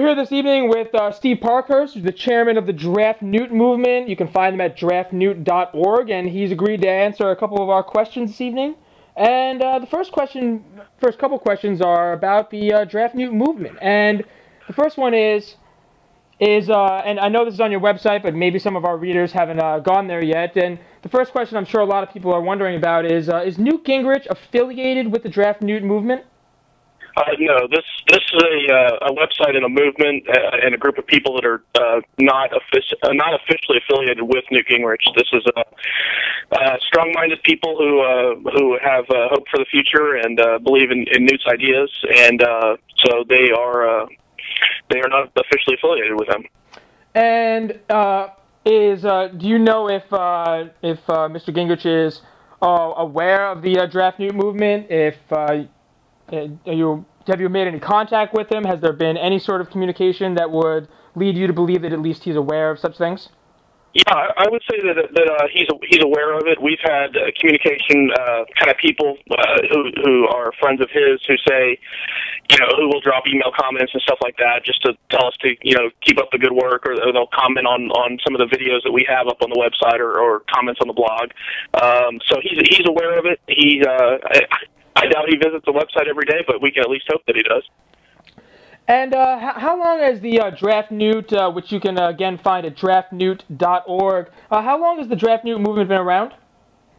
We're here this evening with Steve Parkhurst, who's the chairman of the Draft Newt movement. You can find him at draftnewt.org, and he's agreed to answer a couple of our questions this evening. And the first couple questions are about the Draft Newt movement. And the first one is, and I know this is on your website, but maybe some of our readers haven't gone there yet. And the first question I'm sure a lot of people are wondering about is Newt Gingrich affiliated with the Draft Newt movement? No, this is a website and a movement and a group of people that are not officially affiliated with Newt Gingrich. This is strong-minded people who have hope for the future and believe in Newt's ideas, and so they are not officially affiliated with him. And do you know if Mr. Gingrich is aware of the Draft Newt movement? Have you made any contact with him? Has there been any sort of communication that would lead you to believe that at least he's aware of such things? Yeah, I would say that he's aware of it. We've had communication, kind of people who are friends of his who say, who will drop email comments and stuff like that just to tell us to, keep up the good work, or they'll comment on some of the videos that we have up on the website or comments on the blog. So he's aware of it. I doubt he visits the website every day, but we can at least hope that he does. And how long has the Draft Newt, which you can again find at draftnewt.org, how long has the Draft Newt movement been around?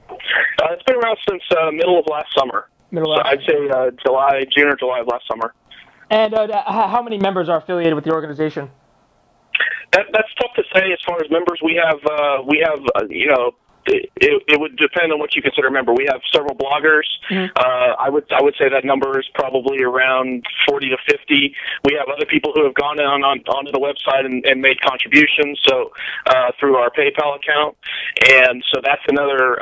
It's been around since middle of last summer. I'd say June or July of last summer. And how many members are affiliated with the organization? That's tough to say. As far as members, we have it would depend on what you consider a member. We have several bloggers. Mm-hmm. I would say that number is probably around 40 to 50. We have other people who have gone onto the website and made contributions, so through our PayPal account, and so that's another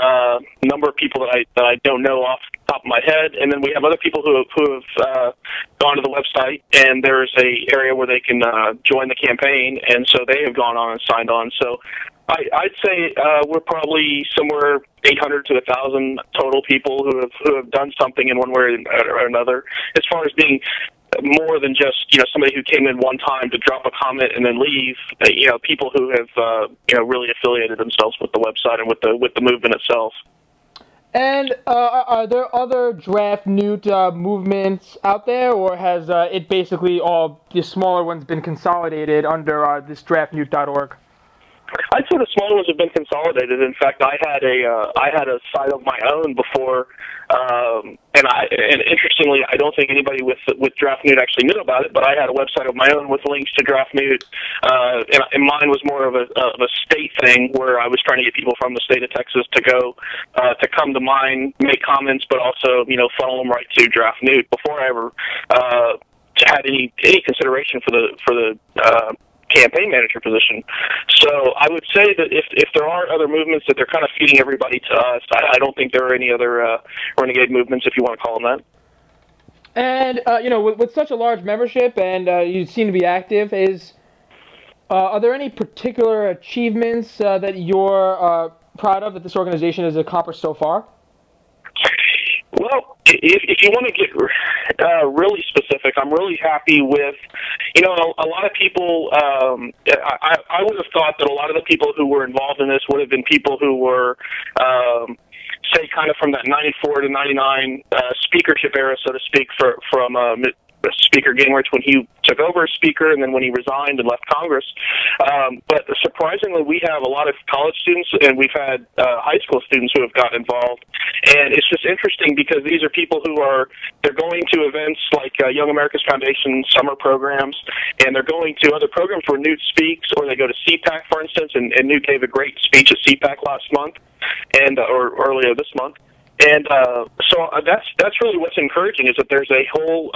number of people that I don't know off the top of my head. And then we have other people who have gone to the website, and there's a area where they can join the campaign, and so they have gone on and signed on. So I'd say we're probably somewhere 800 to 1,000 total people who have done something in one way or another. As far as being more than just somebody who came in one time to drop a comment and then leave, people who have really affiliated themselves with the website and with the movement itself. And are there other Draft Newt movements out there, or has it basically all the smaller ones been consolidated under this draftnewt.org? I'd say the smaller ones have been consolidated. In fact, I had a site of my own before, and interestingly, I don't think anybody with Draft Newt actually knew about it. But I had a website of my own with links to Draft Newt, and mine was more of a state thing where I was trying to get people from the state of Texas to come to mine, make comments, but also funnel them right to Draft Newt before I ever had any consideration for the campaign manager position. So I would say that if there are other movements that they're kind of feeding everybody to us, I don't think there are any other renegade movements, if you want to call them that. And with such a large membership, and you seem to be active, are there any particular achievements that you're proud of that this organization has accomplished so far? Well, if you want to get really specific, I'm really happy with, a lot of people, I would have thought that a lot of the people who were involved in this would have been people who were, say, kind of from that 94 to 99 speakership era, so to speak, from Speaker Gingrich when he took over as Speaker and then when he resigned and left Congress. But surprisingly, we have a lot of college students, and we've had high school students who have gotten involved. And it's just interesting because these are people they're going to events like Young America's Foundation summer programs, and they're going to other programs where Newt speaks, or they go to CPAC, for instance, and Newt gave a great speech at CPAC last month, or earlier this month. And so that's really what's encouraging, is that there's a whole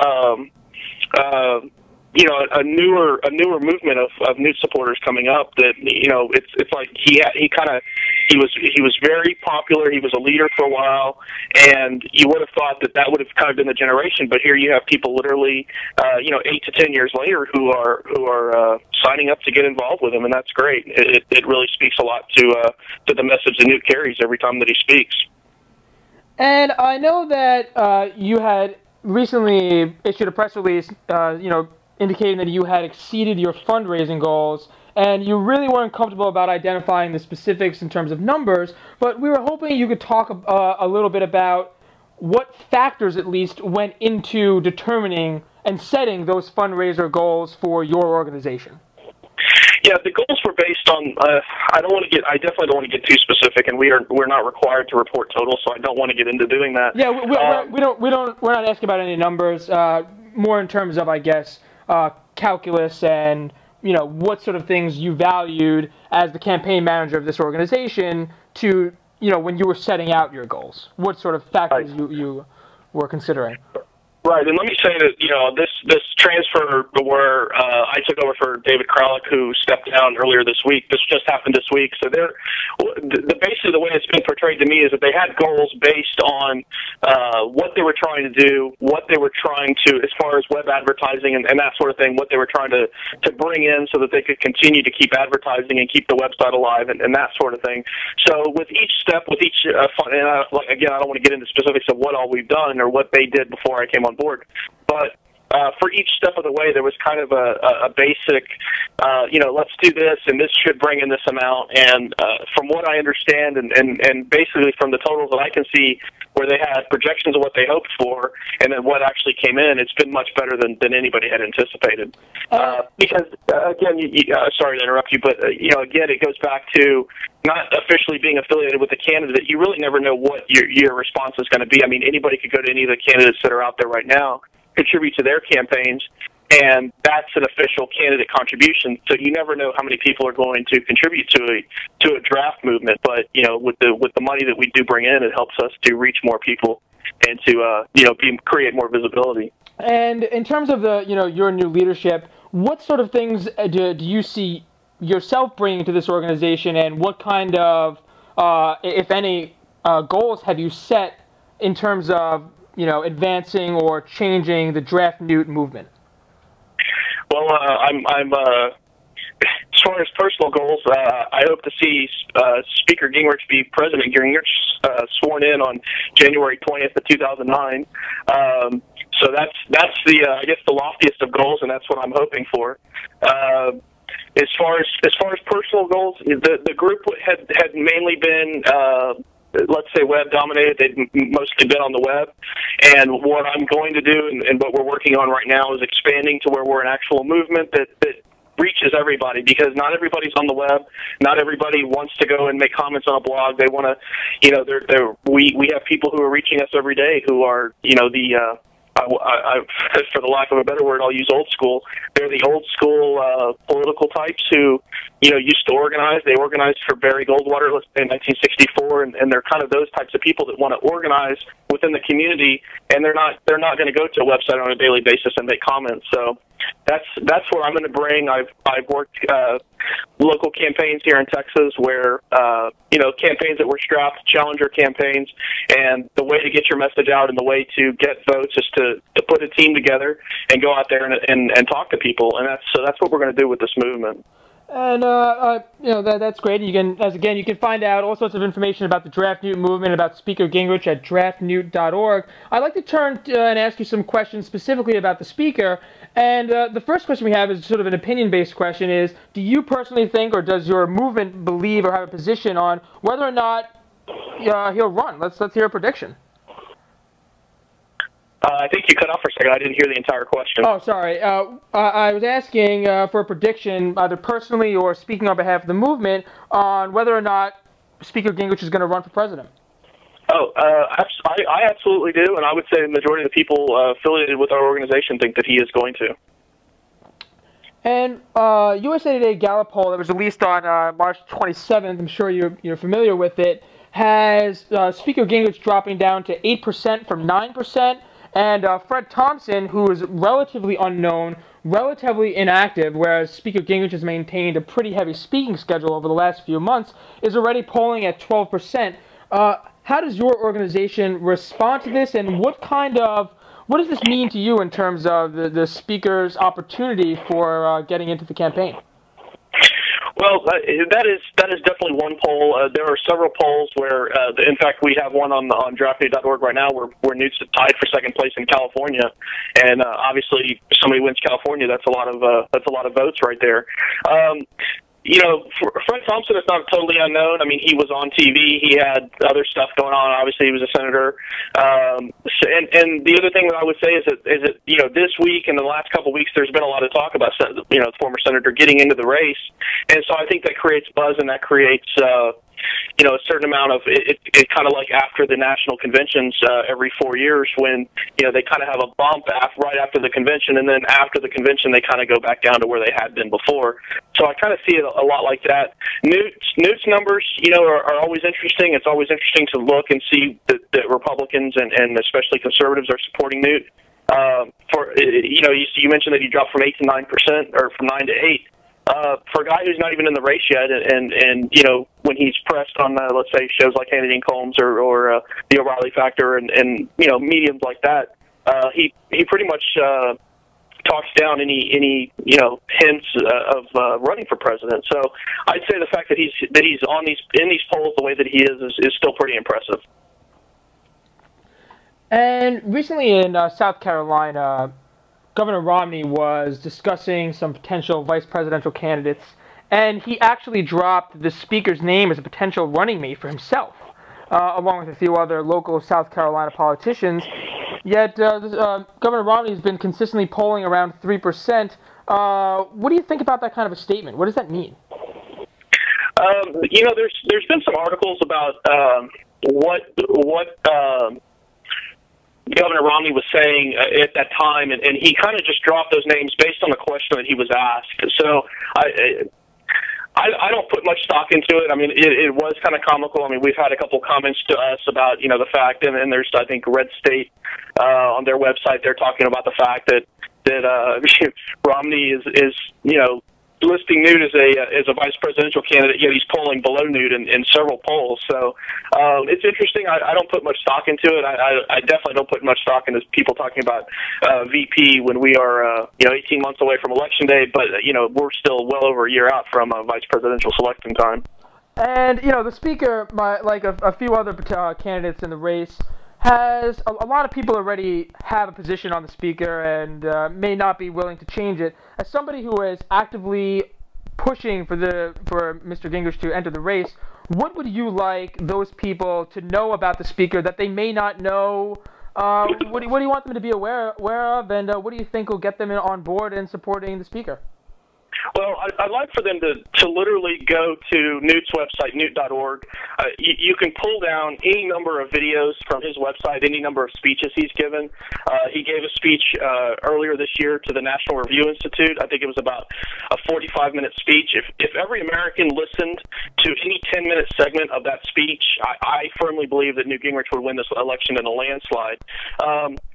a newer movement of Newt supporters coming up. That it's like he was very popular. He was a leader for a while, and you would have thought that would have kind of been the generation. But here you have people literally 8 to 10 years later who are signing up to get involved with him, and that's great. It really speaks a lot to the message that Newt carries every time that he speaks. And I know that you had recently issued a press release, indicating that you had exceeded your fundraising goals, and you really weren't comfortable about identifying the specifics in terms of numbers, but we were hoping you could talk a little bit about what factors at least went into determining and setting those fundraiser goals for your organization. Yeah, the goals were based on. I definitely don't want to get too specific, and we're not required to report totals, so I don't want to get into doing that. Yeah, we're not asking about any numbers. More in terms of, I guess, calculus and what sort of things you valued as the campaign manager of this organization to when you were setting out your goals. What sort of factors you were considering? Right, and let me say that this transfer where I took over for David Kralik, who stepped down earlier this week. This just happened this week. So basically the way it's been portrayed to me is that they had goals based on what they were trying to do, what they were trying to, as far as web advertising and that sort of thing, what they were trying to bring in so that they could continue to keep advertising and keep the website alive and that sort of thing. So with each step, with each again, I don't want to get into specifics of what all we've done or what they did before I came on board, but for each step of the way, there was kind of a basic, let's do this, and this should bring in this amount. And from what I understand, and basically from the totals that I can see, where they had projections of what they hoped for, and then what actually came in, it's been much better than anybody had anticipated. Because again, sorry to interrupt you, but again, it goes back to not officially being affiliated with the candidate. You really never know what your response is going to be. I mean, anybody could go to any of the candidates that are out there right now, contribute to their campaigns, and that's an official candidate contribution. So you never know how many people are going to contribute to a draft movement. But with the money that we do bring in, it helps us to reach more people and to create more visibility. And in terms of your new leadership, what sort of things do you see yourself bringing to this organization, and what kind of, if any, goals have you set in terms of advancing or changing the Draft Newt movement? Well, I'm as far as personal goals, I hope to see Speaker Gingrich be President Gingrich sworn in on January 20th of 2009. So that's the I guess the loftiest of goals, and that's what I'm hoping for. As far as personal goals, the group had mainly been let's say web dominated. They'd mostly been on the web, and what I'm going to do and what we're working on right now is expanding to where we're an actual movement that reaches everybody, because not everybody's on the web. Not everybody wants to go and make comments on a blog. They want to, we have people who are reaching us every day who are for the lack of a better word, I'll use old school. They're the old school political types who, used to organize. They organized for Barry Goldwater, let's say in 1964, and they're kind of those types of people that want to organize within the community, and they're not going to go to a website on a daily basis and make comments. So that's what I'm going to bring. I've worked local campaigns here in Texas where campaigns that were strapped, challenger campaigns, and the way to get your message out and the way to get votes is to put a team together and go out there and talk to people, and that's what we're going to do with this movement. And that's great. You can find out all sorts of information about the Draft Newt movement, about Speaker Gingrich at draftnewt.org. I'd like to turn and ask you some questions specifically about the speaker. And the first question we have is sort of an opinion-based question: is do you personally think, or does your movement believe or have a position on whether or not he'll run? Let's hear a prediction. I think you cut off for a second. I didn't hear the entire question. Oh, sorry. I was asking for a prediction, either personally or speaking on behalf of the movement, on whether or not Speaker Gingrich is going to run for president. Oh, I absolutely do, and I would say the majority of the people affiliated with our organization think that he is going to. And USA Today Gallup poll that was released on March 27th, I'm sure you're familiar with it, has Speaker Gingrich dropping down to 8% from 9%. And Fred Thompson, who is relatively unknown, relatively inactive, whereas Speaker Gingrich has maintained a pretty heavy speaking schedule over the last few months, is already polling at 12%. How does your organization respond to this, and what does this mean to you in terms of the speaker's opportunity for getting into the campaign? Well, that is definitely one poll. There are several polls where, in fact, we have one on draftnewt.org right now where Newt's tied for second place in California, and obviously, if somebody wins California, that's a lot of votes right there. You know, Fred Thompson is not totally unknown. I mean, he was on TV. He had other stuff going on. Obviously, he was a senator. And the other thing that I would say is that you know, this week and the last couple of weeks, there's been a lot of talk about, you know, the former senator getting into the race, and so I think that creates buzz and that creates you know, a certain amount of it kind of like after the national conventions every 4 years, when, you know, they kind of have a bump right after the convention, and then after the convention they kind of go back down to where they had been before. So I kind of see it a lot like that. Newt's numbers, you know, are always interesting. It's always interesting to look and see that Republicans and especially conservatives are supporting Newt. You know, you mentioned that he dropped from 8 to 9%, or from 9 to 8. For a guy who's not even in the race yet, and you know, when he's pressed on, let's say, shows like Hannity and Combs or the O'Reilly Factor and you know, mediums like that, he pretty much talks down any you know, hints of running for president. So I'd say the fact that he's in these polls the way that he is still pretty impressive. And recently in South Carolina, Governor Romney was discussing some potential vice presidential candidates, and he actually dropped the speaker's name as a potential running mate for himself, along with a few other local South Carolina politicians. Yet Governor Romney has been consistently polling around 3%. What do you think about that kind of a statement? What does that mean? You know, there's been some articles about what Governor Romney was saying at that time, and he kind of just dropped those names based on the question that he was asked. So I don't put much stock into it. I mean, it was kind of comical. I mean, we've had a couple comments to us about, you know, the fact, and there's, I think, Red State on their website, they're talking about the fact that Romney is you know, listing Newt as a vice presidential candidate, yet he's polling below Newt in several polls. So it's interesting. I don't put much stock into it. I definitely don't put much stock into people talking about VP when we are you know, 18 months away from Election Day, but you know, we're still well over a year out from vice presidential selection time. And you know, the speaker, like a few other candidates in the race, has a lot of people already have a position on the speaker and may not be willing to change it. As somebody who is actively pushing for Mr. Gingrich to enter the race, what would you like those people to know about the speaker that they may not know? What do you want them to be aware of, and what do you think will get them on board in supporting the speaker? Well, I'd like for them to literally go to Newt's website, newt.org. You can pull down any number of videos from his website, any number of speeches he's given. He gave a speech earlier this year to the National Review Institute. I think it was about a 45-minute speech. If every American listened to any 10-minute segment of that speech, I firmly believe that Newt Gingrich would win this election in a landslide.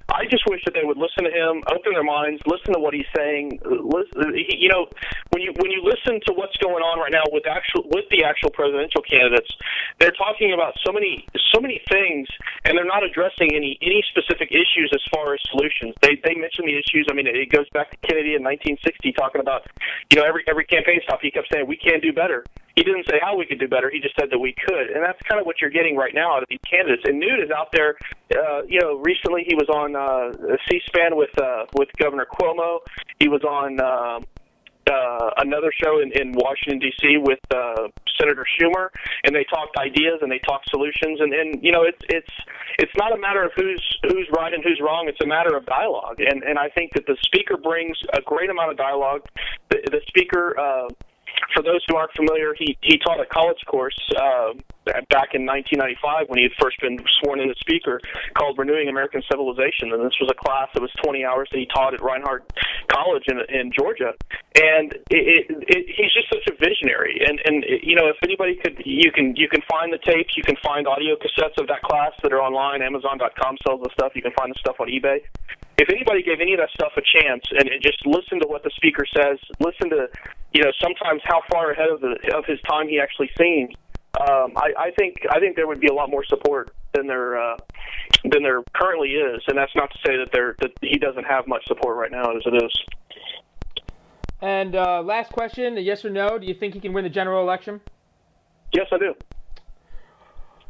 I just wish that they would listen to him, open their minds, listen to what he's saying. You know, when you listen to what's going on right now with the actual presidential candidates, they're talking about so many things, and they're not addressing any specific issues as far as solutions. They mention the issues. I mean, it goes back to Kennedy in 1960 talking about, you know, every campaign stop he kept saying we can do better. He didn't say how we could do better. He just said that we could, and that's kind of what you're getting right now out of these candidates. And Newt is out there. You know, recently he was on C-SPAN with Governor Cuomo. He was on another show in Washington D.C. with Senator Schumer, and they talked ideas and they talked solutions. And you know, it's not a matter of who's right and who's wrong. It's a matter of dialogue. And I think that the speaker brings a great amount of dialogue. The speaker. For those who aren't familiar, he taught a college course back in 1995 when he had first been sworn in as speaker called Renewing American Civilization. And this was a class that was 20 hours that he taught at Reinhardt College in Georgia. And he's just such a visionary. And you know, if anybody could, you can find the tapes, you can find audio cassettes of that class that are online. Amazon.com sells the stuff. You can find the stuff on eBay. If anybody gave any of that stuff a chance and just listen to what the speaker says, listen to, you know, sometimes how far ahead of his time he actually seems, I think there would be a lot more support than there currently is, and that's not to say that he doesn't have much support right now as it is. And last question, yes or no, do you think he can win the general election? Yes, I do.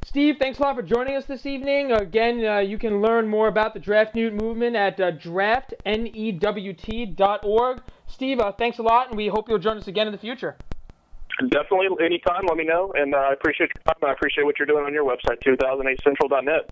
Steve, thanks a lot for joining us this evening. Again, you can learn more about the Draft Newt movement at draftnewt.org. Steve, thanks a lot, and we hope you'll join us again in the future. Definitely, anytime, let me know, and I appreciate your time, and I appreciate what you're doing on your website, 2008central.net.